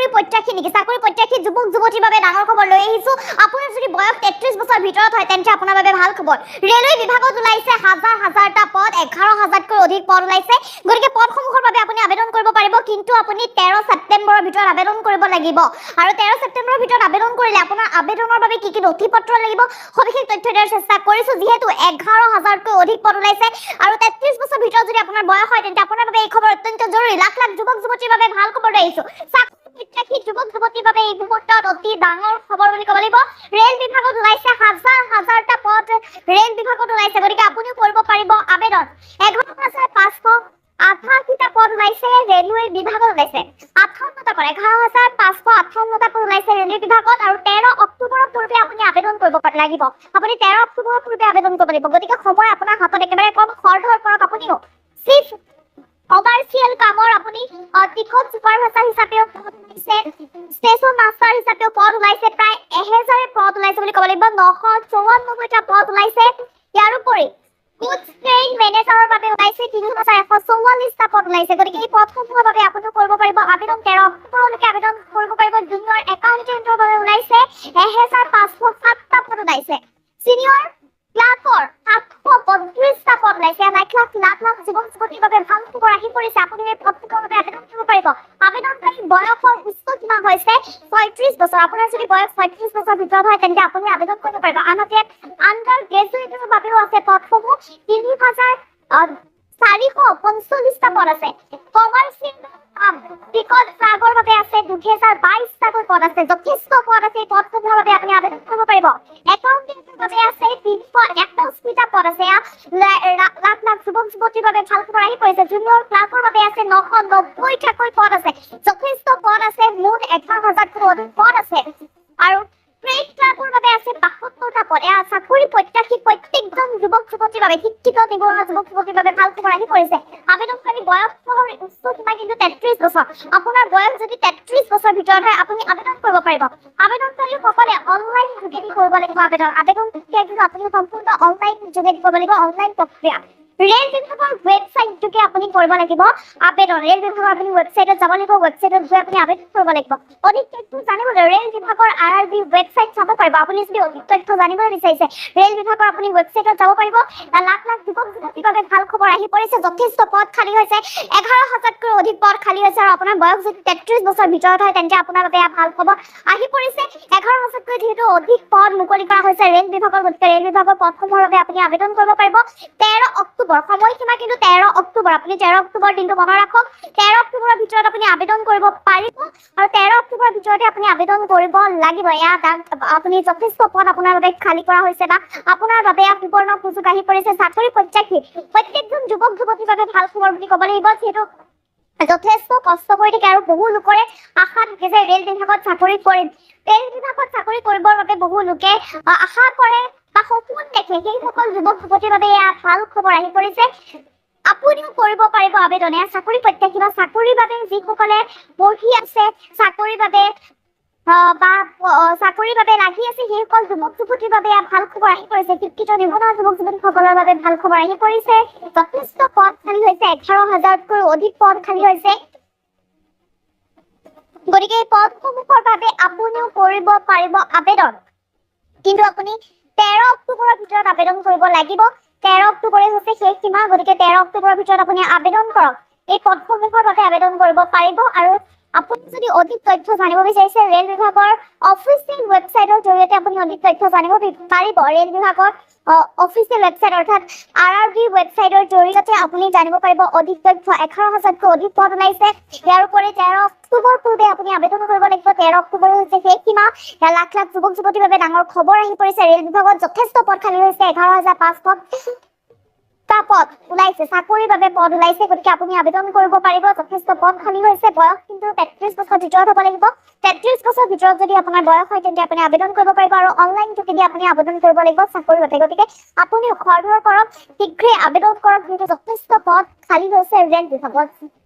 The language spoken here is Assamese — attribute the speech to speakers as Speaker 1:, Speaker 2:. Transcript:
Speaker 1: চাকৰি প্ৰত্যাশী নেকি? চাকৰি প্ৰত্যাশী যুৱক যুৱতীৰ বাবে ডাঙৰ খবৰ লৈ আহিছো। আপোনাৰ যদি বয়স 33 বছৰ ভিতৰত হয় তেন্তে আপোনাৰ বাবে ভাল খবৰ। ৰেলৱে বিভাগত ওলাইছে হাজাৰটা পদ, 11,000তকৈ অধিক পদ ওলাইছে। গতিকে পদসমূহৰ বাবে আপুনি আবেদন কৰিব পাৰিব, কিন্তু আপুনি 13 ছেপ্টেম্বৰৰ ভিতৰত আবেদন কৰিব লাগিব। আৰু 13 ছেপ্টেম্বৰৰ ভিতৰত আবেদন কৰিলে আপোনাৰ আবেদনৰ বাবে কি নথি পত্ৰ লাগিব সবিশেষ তথ্য দিয়াৰ চেষ্টা কৰিছো। যিহেতু 11,000তকৈ অধিক পদ ওলাইছে আৰু 33 বছৰ ভিতৰত যদি আপোনাৰ বয়স হয় তেন্তে আপোনাৰ বাবে এই খবৰ অত্যন্ত জৰুৰী। লাখ লাখ যুৱক যুৱতীৰ বাবে ভাল খবৰ লৈ আহিছো। চাকৰি যুৱক যুৱতীৰ বাবে এই মুহূৰ্তত অতি ডাঙৰ খবৰ বুলি ক'ব লাগিব। ৰেল বিভাগত ওলাইছে হাজাৰটা পদ, ৰেল বিভাগত ওলাইছে। গতিকে আপুনিও কৰিব পাৰিব আবেদন। 11,588টা পদ ওলাইছে ৰেলৱে বিভাগত ওলাইছে। 58টা পদ, 11,558টা পদ ওলাইছে ৰেলৱে বিভাগত আৰু 13 অক্টোবৰৰ পূৰ্বে আপুনি আবেদন কৰিব লাগিব। আপুনি 13 অক্টোবৰৰ পূৰ্বে আবেদন কৰিব লাগিব। গতিকে সময় আপোনাৰ হাতত একেবাৰে কম, খৰধৰ কৰক আপুনিও। চিফ কমাৰ্চিয়েল কামৰ আপুনি টিকট ছুপাৰভাইজাৰ হিচাপেও পদ ওলাইছে, ষ্টেচন মাষ্টাৰ হিচাপেও পদ ওলাইছে। প্ৰায় 1000 পদ ওলাইছে বুলি ক'ব লাগিব। 994টা পদ ওলাইছে। ইয়াৰ উপৰি গুডছ ট্ৰেইন মেনেজাৰৰ বাবে ওলাইছে 3,144টা পদ ওলাইছে। গতিকে এই পদসমূহৰ বাবে আপুনিও কৰিব পাৰিব আবেদন। 13 অক্টোবৰলৈকে আবেদন কৰিব পাৰিব। জুনিয়ৰ একাউণ্টেণ্টৰ বাবে ওলাইছে 1,507টা পদ ওলাইছে। চিনিয়ৰ ক্লাৰ্কৰ 732টা পদ ওলাইছে। লাখ লাখ যুৱক যুৱতীৰ বাবে ভাল খবৰ আহি পৰিছে। আপুনি এই পদসমূহৰ বাবে আবেদন কৰিব পাৰিব। আবেদনকাৰী বয়সৰ উচ্চ সীমা হৈছে 36 বছৰ। আপোনাৰ যদি বয়স 36 বছৰ ভিতৰত হয় তেন্তে আপুনি আবেদন কৰিব পাৰিব। আনহাতে আণ্ডাৰ গ্ৰেজুৱেটৰ বাবেও আছে পদসমূহ। 3,445টা পদ আছে। কমাৰ্চিয়েল টিকট ক্লাৰ্কৰ বাবে আছে 2,022টাকৈ পদ আছে। যথেষ্ট পদ আছে। এই পদসমূহৰ বাবে আপুনি আবেদন কৰিব পাৰিব। একাউণ্টেণ্টৰ বাবে আছে 381টা পদ আছে। লাখ লাখ যুৱক যুৱতীৰ বাবে ভাল খবৰ আহি পৰিছে। জুনিয়ৰ ক্লাৰ্কৰ বাবে আছে 990টাকৈ পদ আছে। যথেষ্ট পদ আছে। মুঠ 11,000তকৈ অধিক পদ আছে। আৰু ট্ৰেড ক্লাৰ্কৰ বাবে আছে 72টা পদ। এয়া চাকৰি প্ৰত্যাশী প্ৰত্যেকজন যুৱক যুৱতীৰ বাবে, শিক্ষিত নিবনুৱা যুৱক যুৱতীৰ বাবে ভাল খবৰ আহি পৰিছে। আবেদনকাৰী বয়সৰ উচ্চ সীমা কিন্তু 33 বছৰ। আপোনাৰ বয়স যদি 33 বছৰ ভিতৰত হয় আপুনি আবেদন কৰিব পাৰিব। আবেদনকাৰীসকলে অনলাইন যোগেদি কৰিব লাগিব আবেদন। আবেদন প্ৰক্ৰিয়া কিন্তু আপুনি সম্পূৰ্ণ অনলাইন যোগেদি কৰিব লাগিব, অনলাইন প্ৰক্ৰিয়া। ৰেল বিভাগৰ ৱেবছাইট যোগে আপুনি কৰিব লাগিব আবেদন। ৰেল বিভাগৰ আপুনি ৱেবছাইটত যাব লাগিব। ৱেবছাইটত গৈ আপুনি আবেদন কৰিব লাগিব। অধিক তথ্য জানিবলৈ ৰেল বিভাগৰ RRB ৱেবছাইট চাব পাৰিব। আপুনি যদি অধিক তথ্য জানিবলৈ বিচাৰিছে ৰেল বিভাগৰ আপুনি ৱেবছাইটত যাব পাৰিব। লাখ লাখ যুৱক যুৱতীৰ বাবে ভাল খবৰ আহি পৰিছে। যথেষ্ট পদ খালী হৈছে। 11,000তকৈ অধিক পদ খালী হৈছে আৰু আপোনাৰ বয়স যদি 33 বছৰ ভিতৰত হয় তেন্তে আপোনাৰ বাবে ভাল খবৰ আহি পৰিছে। 11,000তকৈ যিহেতু অধিক পদ মুকলি কৰা হৈছে ৰেল বিভাগৰ, গতিকে ৰেল বিভাগৰ পদসমূহৰ বাবে আপুনি আবেদন কৰিব পাৰিব। 13 অক্টোবৰ সময়সীমা কিন্তু 13 অক্টোবৰ। আপুনি 13 অক্টোবৰ দিনটো মনত ৰাখক। 13 অক্টোবৰৰ ভিতৰত আপুনি আবেদন কৰিব পাৰিব আৰু 13 অক্টোবৰৰ ভিতৰতে আপুনি আবেদন কৰিব লাগিব। ইয়াত আপুনি যথেষ্ট পদ আপোনাৰ বাবে খালী কৰা হৈছে বা আপোনাৰ বাবে সুবৰ্ণ সুযোগ আহি পৰিছে। চাকৰি প্ৰত্যাশী প্ৰত্যেকজন যুৱক যুৱতীৰ বাবে ভাল খবৰ বুলি ক'ব লাগিব। যিহেতু যথেষ্ট কষ্ট কৰি থাকে আৰু বহু লোকৰে আশা থাকে যে ৰেল বিভাগত চাকৰি কৰিম। ৰেল বিভাগত চাকৰি কৰিবৰ বাবে বহু লোকে আশা কৰে বা সপোন দেখে। সেইসকল যুৱক যুৱতীৰ বাবে এয়া ভাল খবৰ আহি পৰিছে। আপুনিও কৰিব পাৰিব আবেদন। এয়া চাকৰি প্ৰত্যাশী বা চাকৰিৰ বাবে যিসকলে পঢ়ি আছে, চাকৰিৰ বাবে চাকৰিৰ বাবে লাগি আছে, সেইসকল যুৱক যুৱতীৰ বাবে ভাল খবৰ আহি পৰিছে। শিক্ষিত নিবনুৱা যুৱক যুৱতীসকলৰ বাবে ভাল খবৰ আহি পৰিছে। যথেষ্ট পদ খালী হৈছে। 11,000তকৈ অধিক পদ খালী হৈছে। গতিকে এই পদসমূহৰ বাবে আপুনিও কৰিব পাৰিব আবেদন। কিন্তু আপুনি 13 অক্টোবৰৰ ভিতৰত আবেদন কৰিব লাগিব। 13 অক্টোবৰে হৈছে শেষ সীমা। গতিকে 13 অক্টোবৰৰ ভিতৰত আপুনি আবেদন কৰক। এই পদসমূহৰ বাবে আবেদন কৰিব পাৰিব। আৰু আপুনি যদি অধিক তথ্য জানিব বিচাৰিছে ৰেল বিভাগৰ অফিচিয়েল ৱেবছাইটৰ জৰিয়তে আপুনি অধিক তথ্য জানিব পাৰিব। ৰেল বিভাগৰ অফিচিয়েল ৱেবছাইট অৰ্থাৎ RRB ৱেবছাইটৰ জৰিয়তে আপুনি জানিব পাৰিব অধিক তথ্য। 11,000তকৈ অধিক পদ ওলাইছে। ইয়াৰ উপৰি 13 অক্টোবৰ পূৰ্বে আপুনি আবেদন কৰিব লাগিব। 13 অক্টোবৰ হৈছে শেষ সীমা। লাখ লাখ যুৱক যুৱতীৰ বাবে ডাঙৰ খবৰ আহি পৰিছে। ৰেল বিভাগত যথেষ্ট পদ খালী হৈছে। 11,500টা পদ ওলাইছে। চাকৰিৰ বাবে পদ ওলাইছে। গতিকে আপুনি আবেদন কৰিব পাৰিব। যথেষ্ট পদ খালী হৈছে। বয়স কিন্তু 33 বছৰ ভিতৰত হ'ব লাগিব। 33 বছৰ ভিতৰত যদি আপোনাৰ বয়স হয় তেন্তে আপুনি আবেদন কৰিব পাৰিব আৰু অনলাইন যোগেদি আপুনি আবেদন কৰিব লাগিব চাকৰিৰ বাবে। গতিকে আপুনি খৰধৰ কৰক, শীঘ্ৰে আবেদন কৰক। যিহেতু যথেষ্ট পদ খালী হৈছে ৰেল বিভাগত।